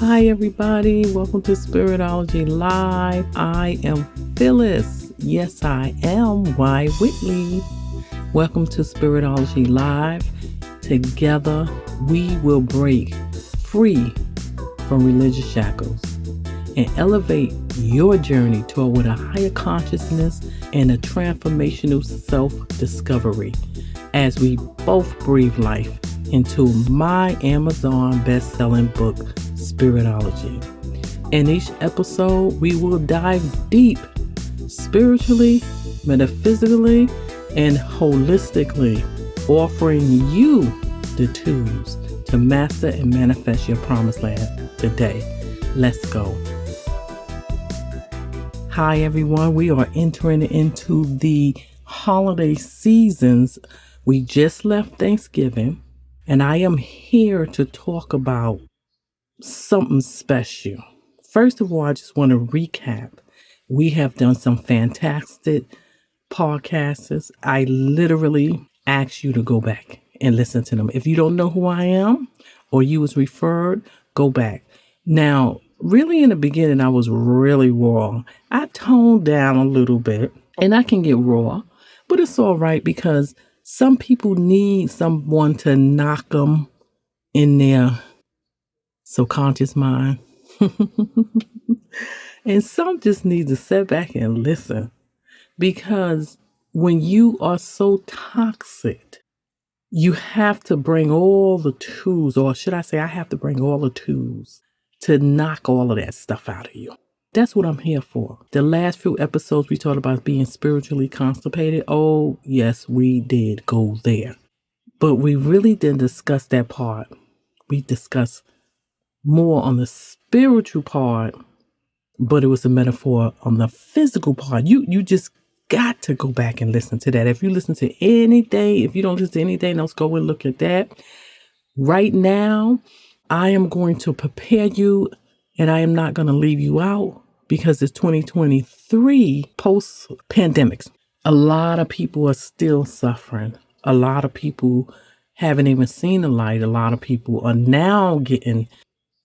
Hi, everybody. Welcome to Spiritology Live. I am Phyllis. Yes, I am Y. Whitley. Welcome to Spiritology Live. Together, we will break free from religious shackles and elevate your journey toward a higher consciousness and a transformational self-discovery as we both breathe life into my Amazon best-selling book, Spiritology. In each episode, we will dive deep spiritually, metaphysically, and holistically, offering you the tools to master and manifest your promised land today. Let's go. Hi, everyone. We are entering into the holiday seasons. We just left Thanksgiving, and I am here to talk about something special. First of all, I just want to recap. We have done some fantastic podcasts. I literally ask you to go back and listen to them. If you don't know who I am or you was referred, go back. Now, really in the beginning, I was really raw. I toned down a little bit, and I can get raw, but it's all right because some people need someone to knock them in their subconscious mind. And some just need to sit back and listen, because when you are so toxic, you have to bring all the tools, or should I say, I have to bring all the tools to knock all of that stuff out of you. That's what I'm here for. The last few episodes we talked about being spiritually constipated. Oh, yes, we did go there. But we really didn't discuss that part. We discussed more on the spiritual part, but it was a metaphor on the physical part. You just got to go back and listen to that. If you listen to anything, if you don't listen to anything else, go and look at that. Right now, I am going to prepare you, and I am not going to leave you out, because it's 2023 post-pandemics. A lot of people are still suffering. A lot of people haven't even seen the light. A lot of people are now getting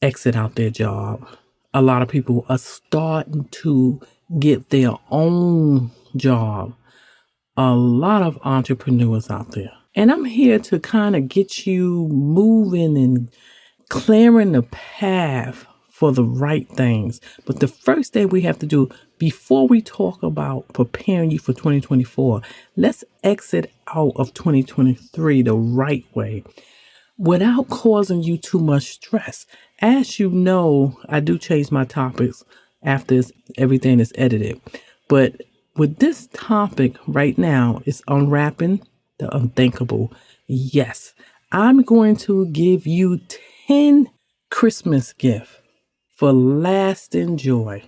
exit out their job. A lot of people are starting to get their own job. A lot of entrepreneurs out there. And I'm here to kind of get you moving and clearing the path for the right things. But the first thing we have to do before we talk about preparing you for 2024, let's exit out of 2023 the right way, without causing you too much stress. As you know, I do change my topics after everything is edited. But with this topic right now, it's unwrapping the unthinkable. Yes, I'm going to give you 10 Christmas gifts for lasting joy.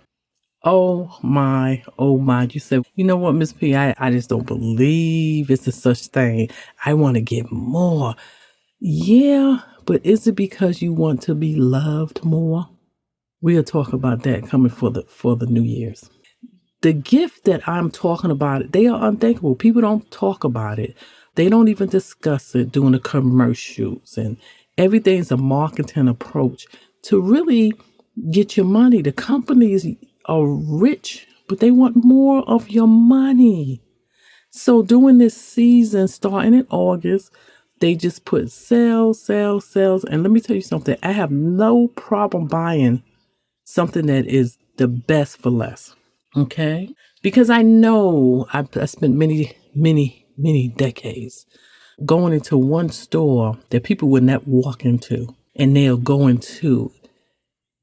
Oh my. You said, you know what, Miss P, I just don't believe it's a such thing. I want to get more. Yeah, but is it because you want to be loved more? We'll talk about that coming for the New Year's. The gift that I'm talking about, they are unthinkable. People don't talk about it. They don't even discuss it during the commercials, and everything's a marketing approach to really get your money. The companies are rich, but they want more of your money. So during this season, starting in August, they just put sales. And let me tell you something. I have no problem buying something that is the best for less. Okay? Because I know I spent many decades going into one store that people would not walk into. And they'll go into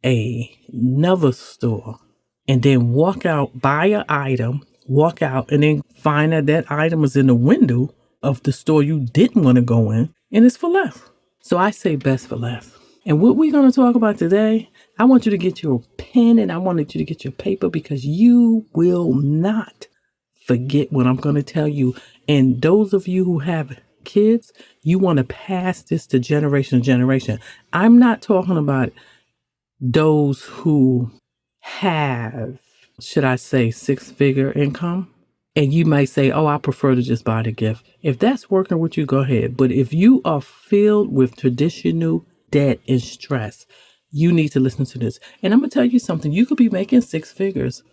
another store and then walk out, buy an item, walk out, and then find that that item is in the window of the store you didn't want to go in, and it's for less. So I say best for less. And what we're going to talk about today, I want you to get your pen and I wanted you to get your paper, because you will not forget what I'm going to tell you. And those of you who have kids, you want to pass this to generation to generation. I'm not talking about those who have, should I say, six-figure income. And you might say, oh, I prefer to just buy the gift. If that's working with you, go ahead. But if you are filled with traditional debt and stress, you need to listen to this. And I'm going to tell you something. You could be making six figures.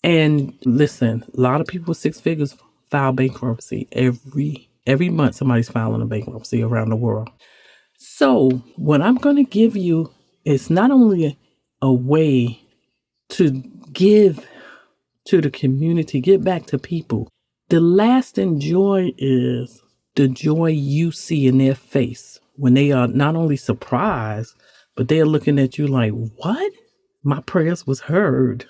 And listen, a lot of people with six figures file bankruptcy every month. Somebody's filing a bankruptcy around the world. So what I'm going to give you is not only a way to give to the community, give back to people. The lasting joy is the joy you see in their face when they are not only surprised, but they're looking at you like, what? My prayers was heard.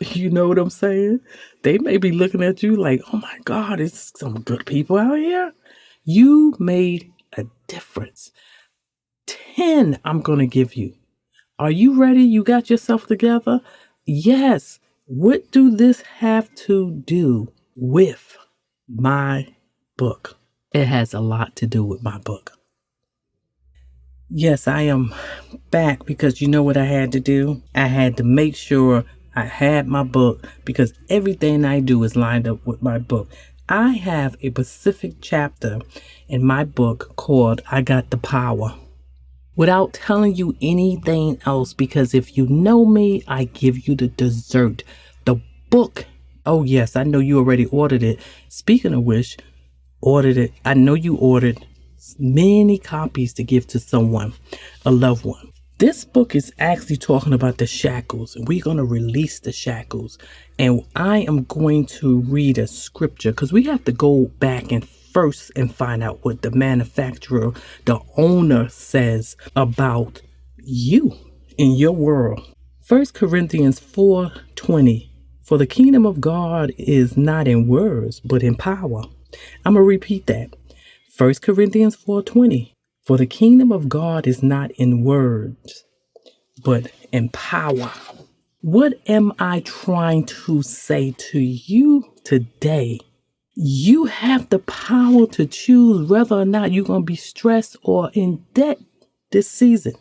You know what I'm saying? They may be looking at you like, oh my God, it's some good people out here. You made a difference. 10 I'm going to give you. Are you ready? You got yourself together? Yes. What do this have to do with my book? It has a lot to do with my book. Yes, I am back because you know what I had to do? I had to make sure I had my book because everything I do is lined up with my book. I have a specific chapter in my book called I Got the Power. Without telling you anything else, because if you know me, I give you the dessert. The book. Oh, yes, I know you already ordered it. Speaking of which, ordered it. I know you ordered many copies to give to someone, a loved one. This book is actually talking about the shackles, and we're going to release the shackles. And I am going to read a scripture because we have to go back and first and find out what the manufacturer, the owner says about you in your world. 1 Corinthians 4:20. For the kingdom of God is not in words, but in power. I'm going to repeat that. 1 Corinthians 4:20. For the kingdom of God is not in words, but in power. What am I trying to say to you today? You have the power to choose whether or not you're going to be stressed or in debt this season.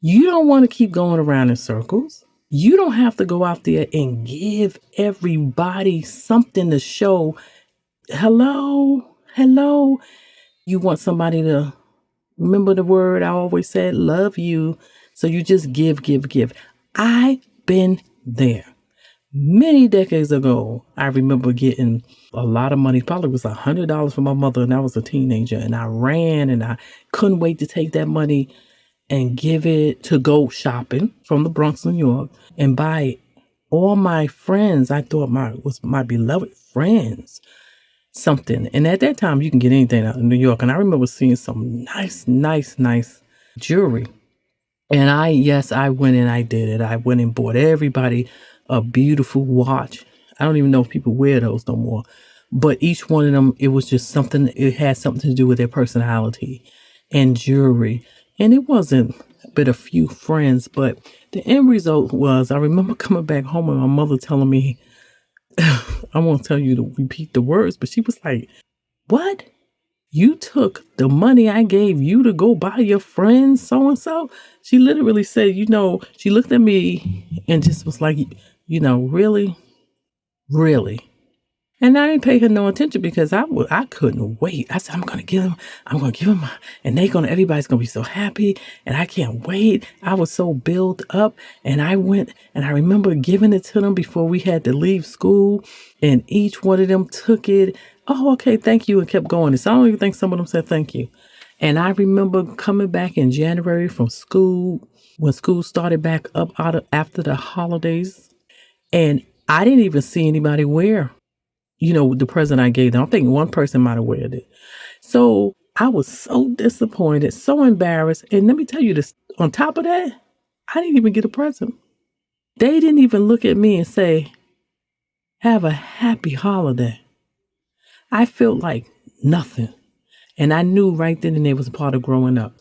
You don't want to keep going around in circles. You don't have to go out there and give everybody something to show. Hello. You want somebody to remember the word I always said, love you. So you just give. I've been there. Many decades ago, I remember getting a lot of money. Probably was $100 from my mother, and I was a teenager. And I ran, and I couldn't wait to take that money and give it to go shopping from the Bronx, New York, and buy all my friends. I thought was my beloved friends something. And at that time, you can get anything out in New York. And I remember seeing some nice jewelry. And I went and I did it. I went and bought everybody a beautiful watch. I don't even know if people wear those no more. But each one of them, it was just something, it had something to do with their personality and jewelry. And it wasn't but a few friends. But the end result was, I remember coming back home and my mother telling me, I won't tell you to repeat the words, but she was like, what? You took the money I gave you to go buy your friends so-and-so? She literally said, she looked at me and just was like, really? Really? And I didn't pay her no attention because I couldn't wait. I said, I'm going to give them, and everybody's going to be so happy. And I can't wait. I was so built up, and I went and I remember giving it to them before we had to leave school, and each one of them took it. Oh, okay. Thank you. And kept going. And so I don't even think some of them said thank you. And I remember coming back in January from school when school started back up after the holidays. And I didn't even see anybody wear the present I gave them. I'm thinking one person might have wear it. So I was so disappointed, so embarrassed. And let me tell you this, on top of that, I didn't even get a present. They didn't even look at me and say, have a happy holiday. I felt like nothing. And I knew right then and there was a part of growing up.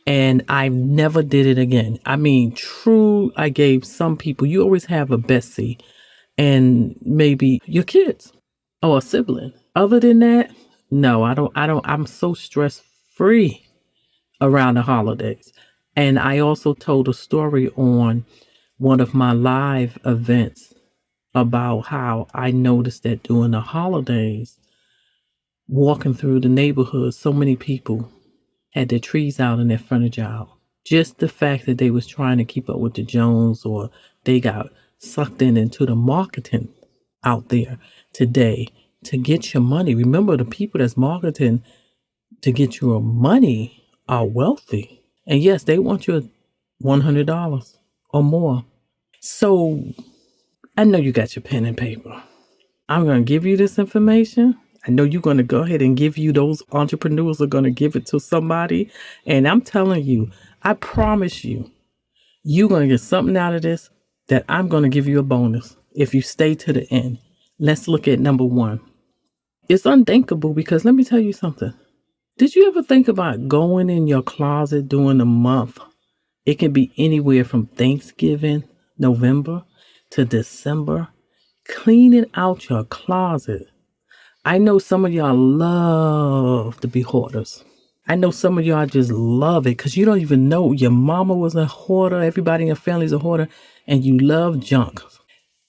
And I never did it again. I mean, true, I gave some people, you always have a bestie and maybe your kids. Or a sibling. Other than that, no, I don't, I'm so stress free around the holidays. And I also told a story on one of my live events about how I noticed that during the holidays, walking through the neighborhood, so many people had their trees out and their furniture out, Just the fact that they was trying to keep up with the Jones, or they got sucked into the marketing out there today to get your money. Remember, the people that's marketing to get your money are wealthy. And yes, they want your $100 or more. So I know you got your pen and paper. I'm going to give you this information. I know you're going to go ahead and give you, those entrepreneurs are going to give it to somebody. And I'm telling you, I promise you, you're going to get something out of this that I'm going to give you a bonus if you stay to the end. Let's look at number one. It's unthinkable because let me tell you something. Did you ever think about going in your closet during the month? It can be anywhere from Thanksgiving, November, to December. Cleaning out your closet. I know some of y'all love to be hoarders. I know some of y'all just love it because you don't even know your mama was a hoarder, everybody in your family is a hoarder, and you love junk.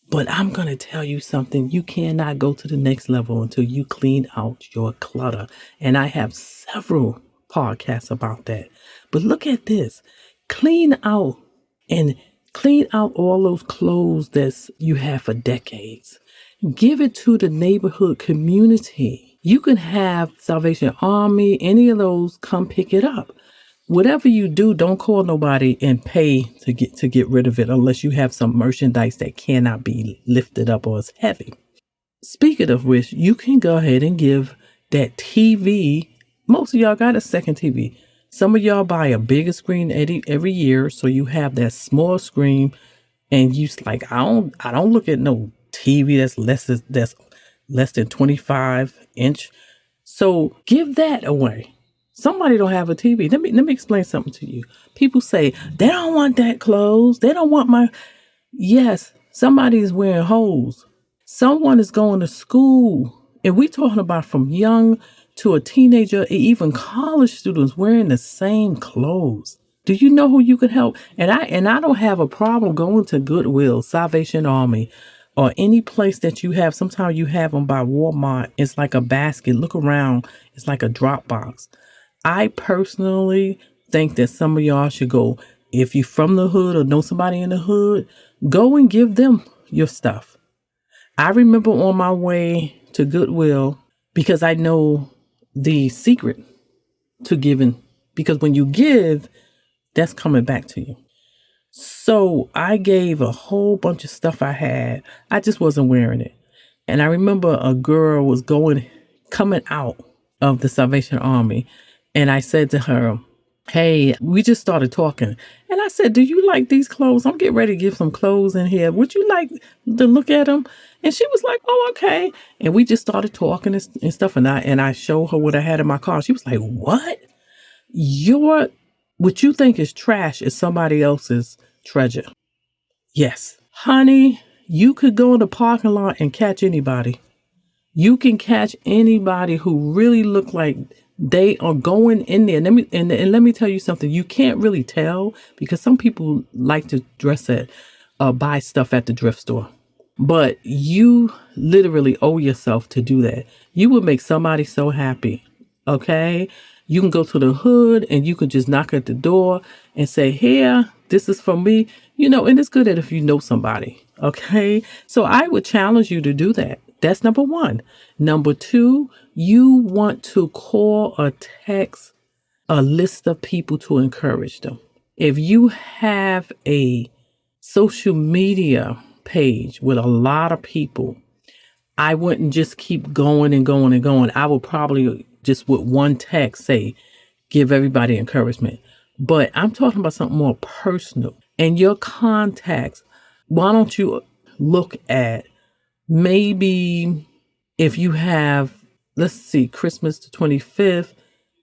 But I'm going to tell you something. You cannot go to the next level until you clean out your clutter. And I have several podcasts about that. But look at this. Clean out and clean out all those clothes that you have for decades. Give it to the neighborhood community. You can have Salvation Army, any of those, come pick it up. Whatever you do, don't call nobody and pay to get rid of it unless you have some merchandise that cannot be lifted up or is heavy. Speaking of which, you can go ahead and give that TV. Most of y'all got a second TV. Some of y'all buy a bigger screen every year, so you have that small screen, and you like, I don't look at no TV that's less than 25 inch. So give that away. Somebody don't have a TV. Let me explain something to you. People say they don't want that clothes. They don't want my. Yes, somebody's wearing holes. Someone is going to school, and we talking about from young to a teenager, and even college students wearing the same clothes. Do you know who you can help? And I don't have a problem going to Goodwill, Salvation Army, or any place that you have. Sometimes you have them by Walmart. It's like a basket. Look around. It's like a drop box. I personally think that some of y'all should go, if you're from the hood or know somebody in the hood, go and give them your stuff. I remember on my way to Goodwill, because I know the secret to giving, because when you give, that's coming back to you. So I gave a whole bunch of stuff I had. I just wasn't wearing it. And I remember a girl was coming out of the Salvation Army. And I said to her, hey, we just started talking. And I said, do you like these clothes? I'm getting ready to give some clothes in here. Would you like to look at them? And she was like, oh, okay. And we just started talking and stuff. And I showed her what I had in my car. She was like, what? What you think is trash is somebody else's treasure. Yes. Honey, you could go in the parking lot and catch anybody. You can catch anybody who really look like they are going in there. Let me tell you something. You can't really tell because some people like to buy stuff at the thrift store. But you literally owe yourself to do that. You would make somebody so happy. Okay? You can go to the hood and you can just knock at the door and say, here, this is for me. And it's good that if you know somebody. Okay? So I would challenge you to do that. That's number one. Number two, you want to call or text a list of people to encourage them. If you have a social media page with a lot of people, I wouldn't just keep going and going and going. I would probably just with one text say, give everybody encouragement. But I'm talking about something more personal. And your contacts, why don't you look at maybe if you have, let's see, Christmas the 25th,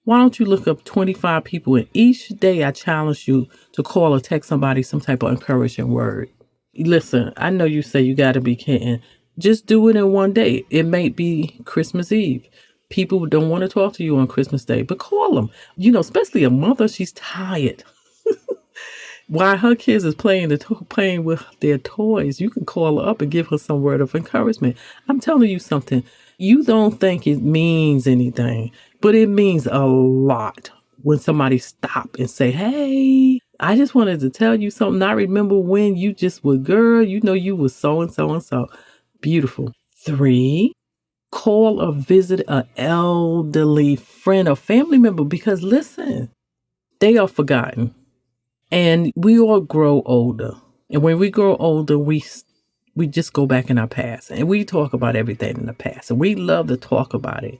why don't you look up 25 people and each day I challenge you to call or text somebody some type of encouraging word. Listen, I know you say you got to be kidding. Just do it in one day. It may be Christmas Eve. People don't want to talk to you on Christmas Day, but call them. Especially a mother, she's tired. While her kids is playing with their toys, you can call her up and give her some word of encouragement. I'm telling you something. You don't think it means anything, but it means a lot when somebody stop and say, hey, I just wanted to tell you something. I remember when you just were, girl, you know, you was so and so and so. Beautiful. 3, call or visit an elderly friend or family member because listen, they are forgotten. And we all grow older. And when we grow older, we just go back in our past and we talk about everything in the past. And we love to talk about it.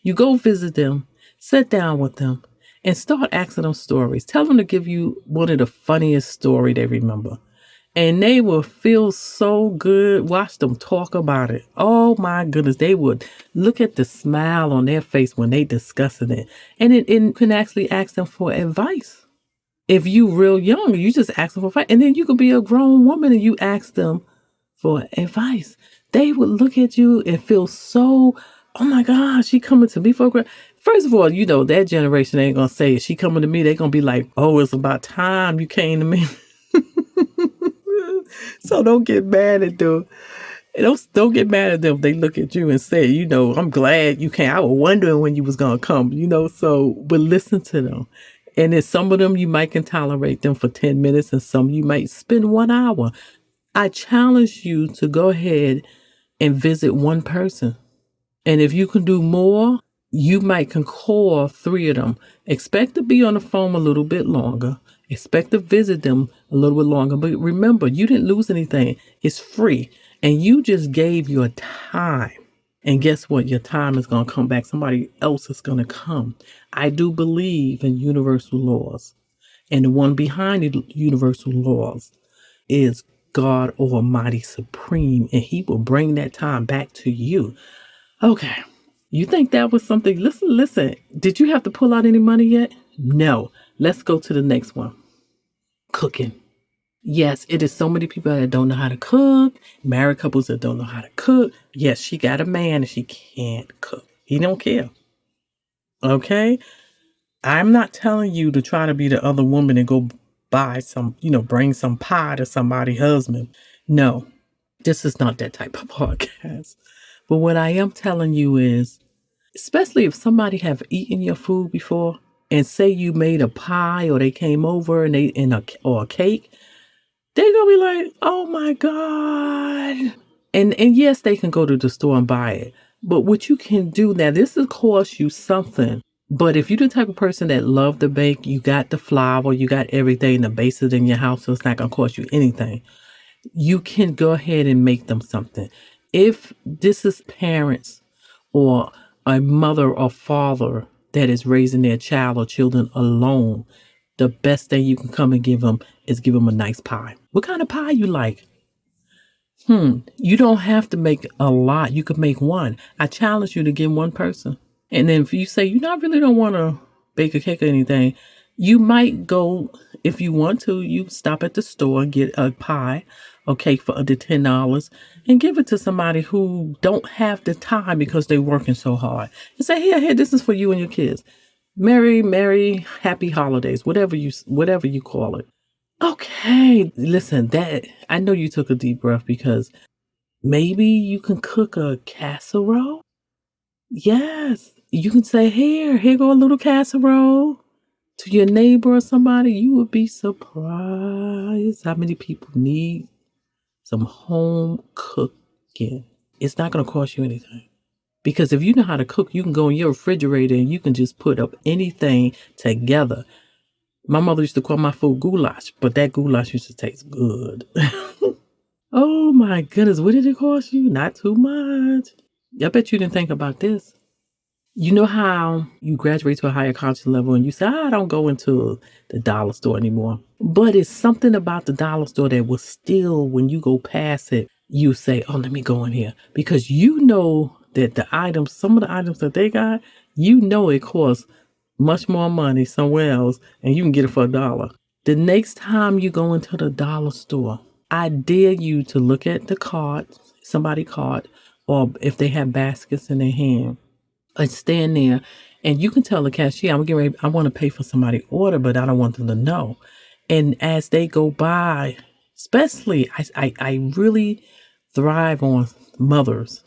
You go visit them, sit down with them, and start asking them stories. Tell them to give you one of the funniest story they remember. And they will feel so good. Watch them talk about it. Oh my goodness. They would look at the smile on their face when they discussing it. And it can actually ask them for advice. If you real young, you just ask them for advice. And then you could be a grown woman and you ask them for advice. They would look at you and feel so, oh my God, she coming to me for a First of all, you know, that generation ain't gonna say, she coming to me. They gonna be like, oh, it's about time you came to me. So don't get mad at them. Don't get mad at them if they look at you and say, you know, I'm glad you came. I was wondering when you was gonna come, you know. So, but listen to them. And then some of them you might can tolerate them for 10 minutes, and some you might spend 1 hour. I challenge you to go ahead and visit one person. And if you can do more, you might can call 3 of them. Expect to be on the phone a little bit longer. Expect to visit them a little bit longer. But remember, you didn't lose anything. It's free. And you just gave your time. And guess what? Your time is going to come back. Somebody else is going to come. I do believe in universal laws. And the one behind the universal laws is God Almighty Supreme. And He will bring that time back to you. Okay. You think that was something? Listen. Did you have to pull out any money yet? No. Let's go to the next one. Cooking. Yes, it is so many people that don't know how to cook. Married couples that don't know how to cook. Yes, she got a man and she can't cook. He don't care. Okay? I'm not telling you to try to be the other woman and go buy some, bring some pie to somebody's husband. No, this is not that type of podcast. But what I am telling you is, especially if somebody have eaten your food before and say you made a pie or they came over and or a cake, they're gonna be like, oh my God. And yes, they can go to the store and buy it. But what you can do now, this will cost you something. But if you're the type of person that love to bake, you got the flour, you got everything, the bases in your house, so it's not gonna cost you anything. You can go ahead and make them something. If this is parents or a mother or father that is raising their child or children alone, the best thing you can come and give them is give them a nice pie. What kind of pie you like? You don't have to make a lot. You could make one. I challenge you to give one person. And then if you say, I really don't want to bake a cake or anything, you might go, if you want to, you stop at the store and get a pie or cake for under $10 and give it to somebody who don't have the time because they're working so hard. And say, here, this is for you and your kids. Merry, happy holidays, whatever you call it. Okay, listen, that I know you took a deep breath because maybe you can cook a casserole. Yes, you can say, here go a little casserole to your neighbor or somebody. You would be surprised how many people need some home cooking. It's not going to cost you anything. Because if you know how to cook, you can go in your refrigerator and you can just put up anything together. My mother used to call my food goulash, but that goulash used to taste good. Oh my goodness, what did it cost you? Not too much. I bet you didn't think about this. You know how you graduate to a higher conscious level and you say, I don't go into the dollar store anymore. But it's something about the dollar store that will still, when you go past it, you say, oh, let me go in here. Because you know that some of the items that they got, it costs much more money somewhere else and you can get it for $1. The next time you go into the dollar store, I dare you to look at the cart, somebody cart, or if they have baskets in their hand, and stand there and you can tell the cashier, I want to pay for somebody's order, but I don't want them to know. And as they go by, especially, I really thrive on mothers.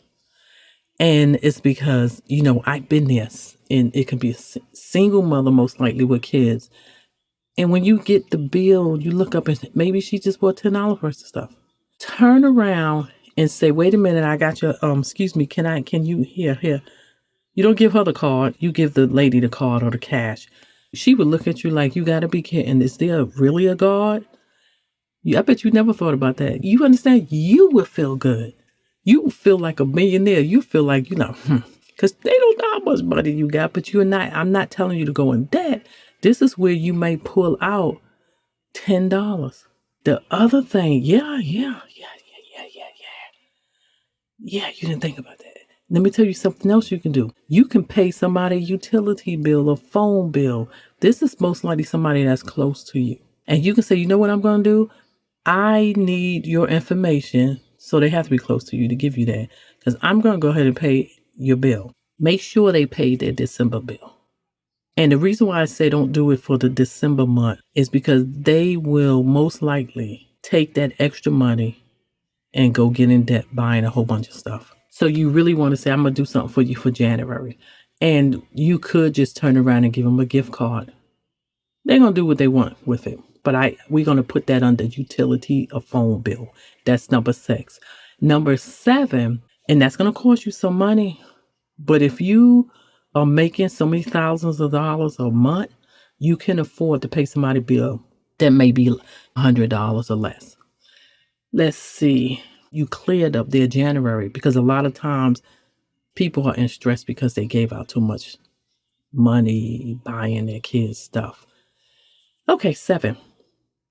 And it's because, I've been there, and it could be a single mother, most likely with kids. And when you get the bill, you look up and maybe she just bought $10 worth of stuff. Turn around and say, wait a minute, I got your, excuse me, can you, here. You don't give her the card. You give the lady the card or the cash. She would look at you like, you got to be kidding. Is there really a guard? I bet you never thought about that. You understand? You would feel good. You feel like a millionaire. You feel like, because they don't know how much money you got, but I'm not telling you to go in debt. This is where you may pull out $10. The other thing, yeah. Yeah, you didn't think about that. Let me tell you something else you can do. You can pay somebody a utility bill, a phone bill. This is most likely somebody that's close to you. And you can say, you know what I'm going to do? I need your information. So they have to be close to you to give you that. Because I'm going to go ahead and pay your bill. Make sure they pay their December bill. And the reason why I say don't do it for the December month is because they will most likely take that extra money and go get in debt buying a whole bunch of stuff. So you really want to say, I'm going to do something for you for January. And you could just turn around and give them a gift card. They're going to do what they want with it. But we're going to put that under utility or phone bill. That's number 6. Number 7, and that's going to cost you some money. But if you are making so many thousands of dollars a month, you can afford to pay somebody a bill that may be $100 or less. Let's see. You cleared up their January because a lot of times people are in stress because they gave out too much money buying their kids stuff. Okay, 7.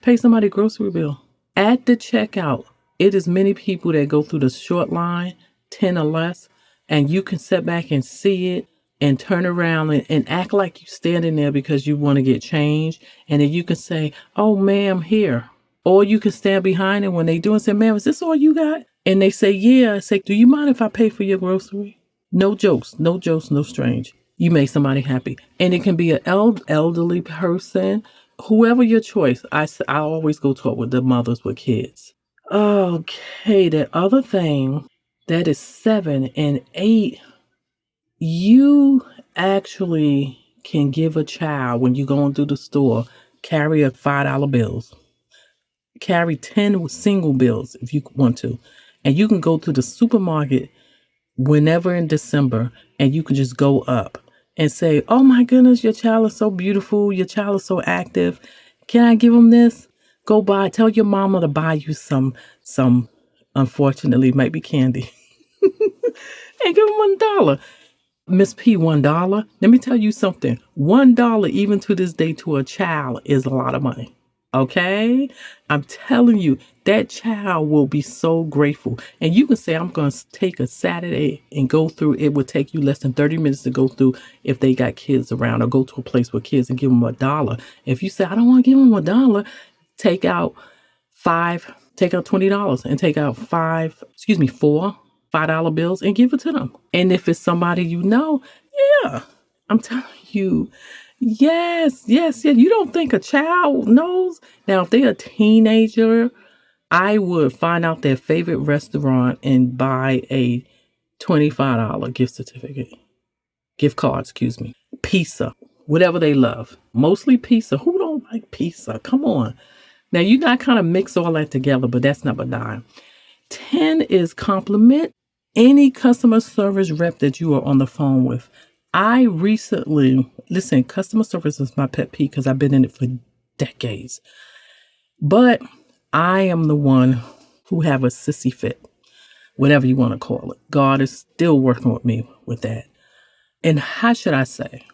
Pay somebody a grocery bill. At the checkout, it is many people that go through the short line, 10 or less, and you can sit back and see it and turn around and act like you're standing there because you want to get change. And then you can say, oh, ma'am, here. Or you can stand behind it when they do and say, ma'am, is this all you got? And they say, yeah. I say, do you mind if I pay for your grocery? No jokes, no strange. You make somebody happy. And it can be an elderly person, whoever your choice. I always go talk with the mothers with kids. Okay, the other thing, that is 7 and 8. You actually can give a child, when you're going through the store, carry a $5 bills. Carry 10 single bills if you want to. And you can go to the supermarket whenever in December and you can just go up and say, oh my goodness, your child is so beautiful. Your child is so active. Can I give them this? Go tell your mama to buy you some, unfortunately, might be candy. And give them $1. Miss P, $1. Let me tell you something. $1, even to this day, to a child is a lot of money. Okay? I'm telling you, that child will be so grateful. And you can say, I'm going to take a Saturday and go through. It would take you less than 30 minutes to go through if they got kids around, or go to a place with kids and give them $1. If you say, I don't want to give them $1, take out $20 and take out four $5 bills and give it to them. And if it's somebody you know, yeah, I'm telling you, yes. You don't think a child knows? Now, if they're a teenager, I would find out their favorite restaurant and buy a $25 gift card, pizza, whatever they love. Mostly pizza. Who don't like pizza? Come on. Now, you not kind of mix all that together, but that's number 9. 10 is compliment any customer service rep that you are on the phone with. I recently, customer service is my pet peeve because I've been in it for decades. But I am the one who have a sissy fit, whatever you want to call it. God is still working with me with that. And how should I say?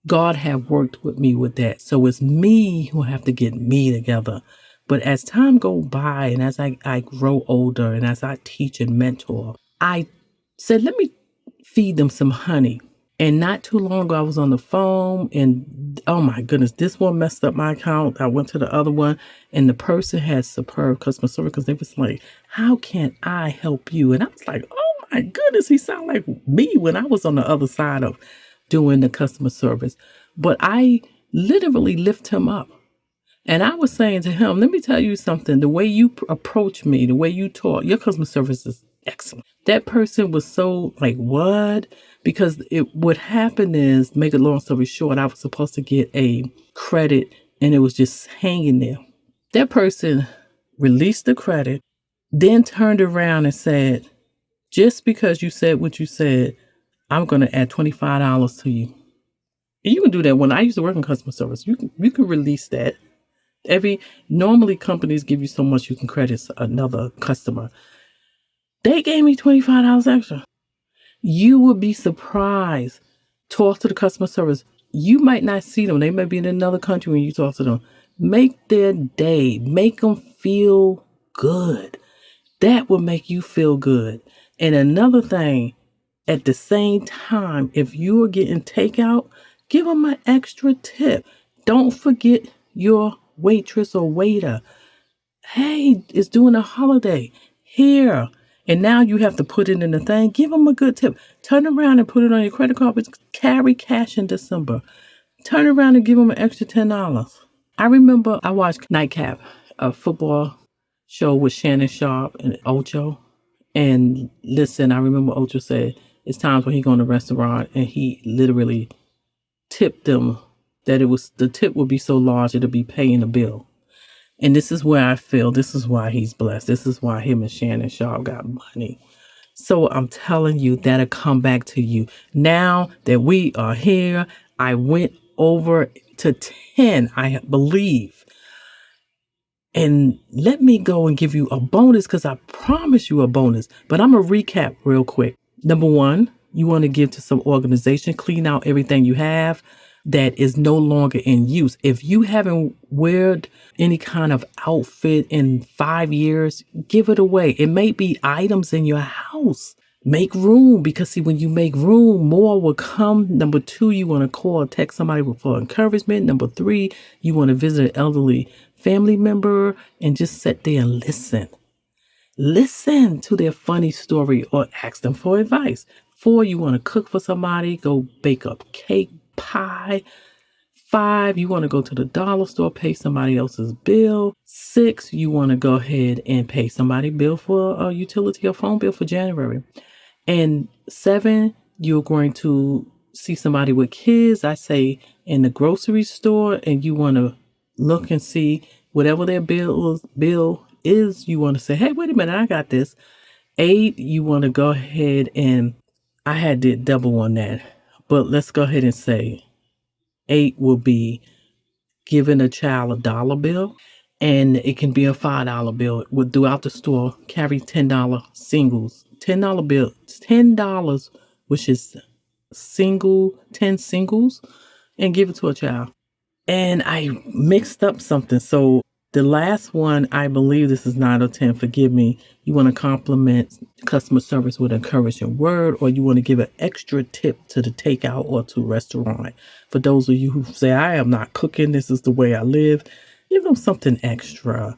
God have worked with me with that. So it's me who have to get me together. But as time go by and as I grow older and as I teach and mentor, I said, let me feed them some honey. And not too long ago, I was on the phone and, oh my goodness, this one messed up my account. I went to the other one and the person had superb customer service because they was like, how can I help you? And I was like, oh my goodness, he sounded like me when I was on the other side of doing the customer service. But I literally lift him up. And I was saying to him, let me tell you something. The way you approach me, the way you talk, your customer service is excellent. That person was so like, what? Because what happened is, make a long story short, I was supposed to get a credit and it was just hanging there. That person released the credit, then turned around and said, just because you said what you said, I'm going to add $25 to you. And you can do that. When I used to work in customer service, you can release that. Normally companies give you so much you can credit another customer. They gave me $25 extra. You would be surprised. Talk to the customer service. You might not see them. They may be in another country when you talk to them. Make their day. Make them feel good. That will make you feel good. And another thing, at the same time, if you are getting takeout, give them an extra tip. Don't forget your waitress or waiter. Hey, it's doing a holiday. Here. And now you have to put it in the thing. Give them a good tip. Turn around and put it on your credit card. But carry cash in December. Turn around and give them an extra $10. I remember I watched Nightcap, a football show with Shannon Sharp and Ocho. And listen, I remember Ocho said, it's times when he go in a restaurant and he literally tipped them that the tip would be so large it'll be paying the bill. And this is where I feel this is why he's blessed. This is why him and Shannon Sharp got money. So I'm telling you, that'll come back to you. Now that we are here, I went over to 10, I believe. And let me go and give you a bonus because I promise you a bonus. But I'm going to recap real quick. Number one, you want to give to some organization, clean out everything you have that is no longer in use. If you haven't worn any kind of outfit in 5 years, give it away. It may be items in your house. Make room, because see, when you make room, more will come. Number two, you want to call or text somebody for encouragement. Number three, you want to visit an elderly family member and just sit there and listen. Listen to their funny story or ask them for advice. 4, you want to cook for somebody, go bake up cake, pie. 5, you want to go to the dollar store, pay somebody else's bill. 6, you want to go ahead and pay somebody's bill for a utility or phone bill for January. And 7, you're going to see somebody with kids, I say in the grocery store, and you want to look and see whatever their bill is, you want to say, hey, wait a minute, I got this. 8, you want to go ahead and, I had did double on that, but let's go ahead and say 8 will be giving a child a dollar bill, and it can be a $5 bill. Throughout the store, carry $10 singles, $10 bill, $10, which is 10 singles, and give it to a child. And I mixed up something. So the last one, I believe this is 9 or 10, forgive me. You want to compliment customer service with an encouraging word, or you want to give an extra tip to the takeout or to restaurant. For those of you who say, I am not cooking, this is the way I live, give them something extra.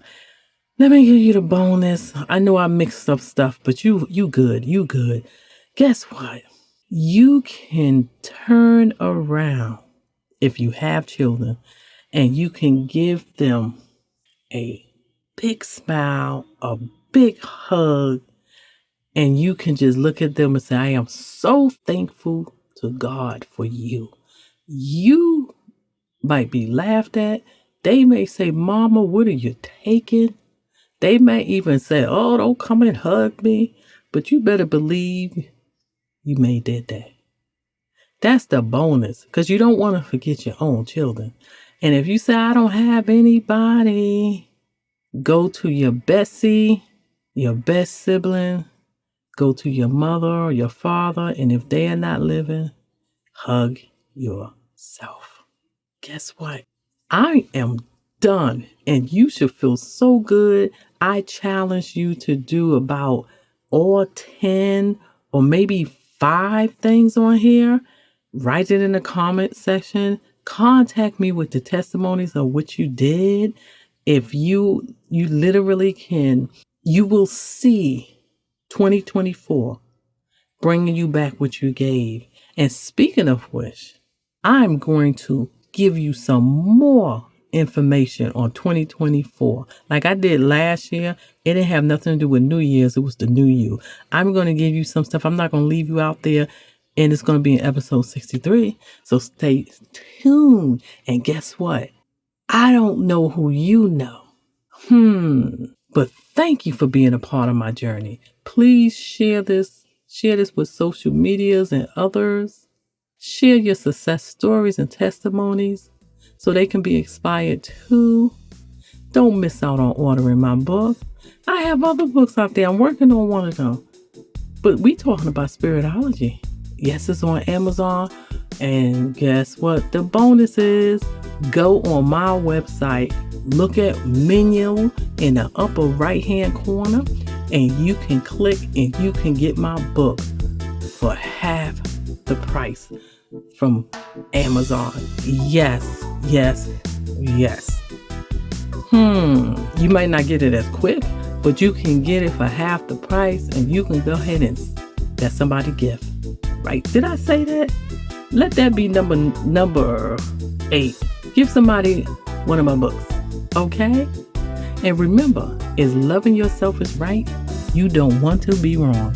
Let me give you the bonus. I know I mixed up stuff, but you good. Guess what? You can turn around if you have children, and you can give them a big smile, a big hug, and you can just look at them and say, I am so thankful to God for you. You might be laughed at. They may say, Mama, what are you taking? They may even say, oh, don't come and hug me. But you better believe you made their day. That's the bonus, because you don't want to forget your own children. And if you say, I don't have anybody, go to your bestie, your best sibling, go to your mother or your father, and if they are not living, hug yourself. Guess what? I am done, and you should feel so good. I challenge you to do about all 10 or maybe 5 things on here. Write it in the comment section. Contact me with the testimonies of what you did. If you literally can, you will see 2024 bringing you back what you gave. And speaking of which, I'm going to give you some more information on 2024. Like I did last year, it didn't have nothing to do with New Year's. It was the new you. I'm going to give you some stuff. I'm not going to leave you out there. And it's going to be in episode 63. So stay tuned. And guess what? I don't know who you know. But thank you for being a part of my journey. Please share this. Share this with social medias and others. Share your success stories and testimonies so they can be inspired too. Don't miss out on ordering my book. I have other books out there. I'm working on one of them. But we talking about spiritology. Yes, it's on Amazon. And guess what? The bonus is go on my website, look at menu in the upper right hand corner, and you can click and you can get my book for half the price from Amazon. Yes, yes, yes. You might not get it as quick, but you can get it for half the price, and you can go ahead and that's somebody's gift. Right? Did I say that? Let that be number 8. Give somebody one of my books. Okay? And remember, if loving yourself is right, you don't want to be wrong.